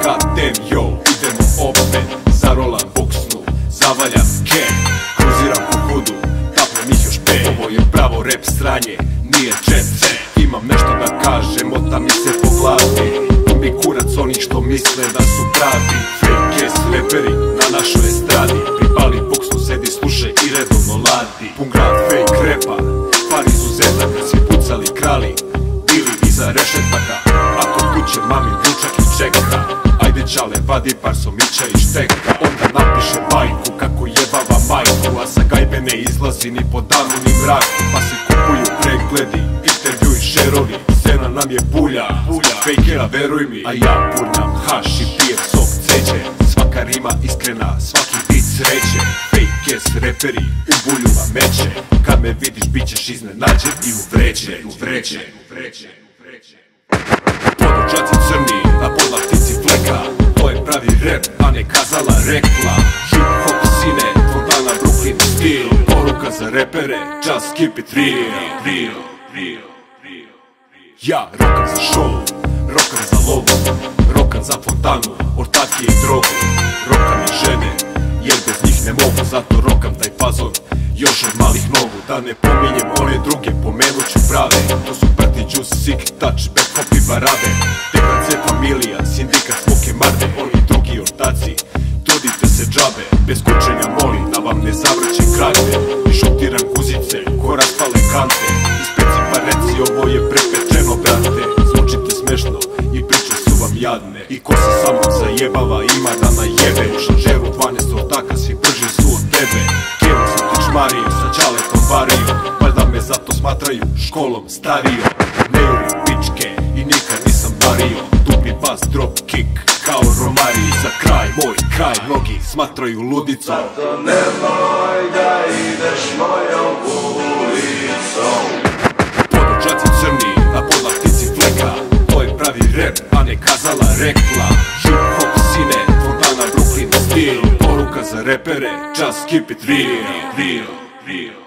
Katem, yo, idemo opet. Zarolam buksnu, zavaljam ken, kruziram u hudu, tapnem ih još pet. Ovo je pravo rap sranje, nije jet set. Imam nešto da kažem, ota mi se po glavi. Mi kurac oni što misle da su pravi. Fake ass reperi na našoj estradi. Pripali buksnu, sedi, slušaj i redovno ladi. Pun grad fake repa, par izuzetaka. Svi pucali, krali, bili iza rešetaka. A kod kuće mamin ručak ih čeka. Ajde čale, vadi par somića i šteka. Onda napiše bajku kako jebava majku. A sa gajbe ne izlazi ni po danu ni mraku. Pa se kupuju pregledi, intervju i šerovi. Scena nam je bulja, fejkera veruj mi. A ja purnam haš i pijem sok ceđe. Svaka rima iskrena, svaki bit sreće. Fake ass reperi u bulju vam meće. Kad me vidiš bit ćeš iznenađen i uvređen. Podočaci crni na podlaktici fleka. To je pravi rap, a ne kazala rekla. Hip hop sine, Fontana Brooklyn stil. Poruka za repere, just keep it real. Ja rokam za show, rokam za lovu, rokam za Fontanu, ortake i drogu. Rokam i žene, jer bez njih ne mogu. Zato rokam taj fazon, još od malih nogu. Da ne pominjem one druge, pomenut ću prave. To su Prti, Juice, Sick, Touch, Bad Cop i Barabe. TKC familija, sindikat Smoke Marde. Oni drugi ortaci, trudite se džabe. Bez kućenja molim da vam ne zavrće kragve. I šutiram guzice, ko raspale kante. Ispeci pa reci, ovo je prepečeno brate. Zvučite smešno i priče su vam jadne. I ko se samo zajebava ima da najebe. U šanžeru 12 ortaka, svi brži su od tebe. Kjeva sam ti čmario, sa čaletom vario. Valjda me zato smatraju školom stario. Ne jurim pičke i nikad nisam bario. Dupli bas, drop kick kao Romari. I za kraj, moj kraj, mnogi smatraju ludicom. Zato nemoj da ideš mojom ulicom. Podočaci crni na podlaktici fleka. To je pravi rap, a ne kazala rekla. Hip hop sine, Fontana Brooklyn stil. Poruka za repere, just keep it real.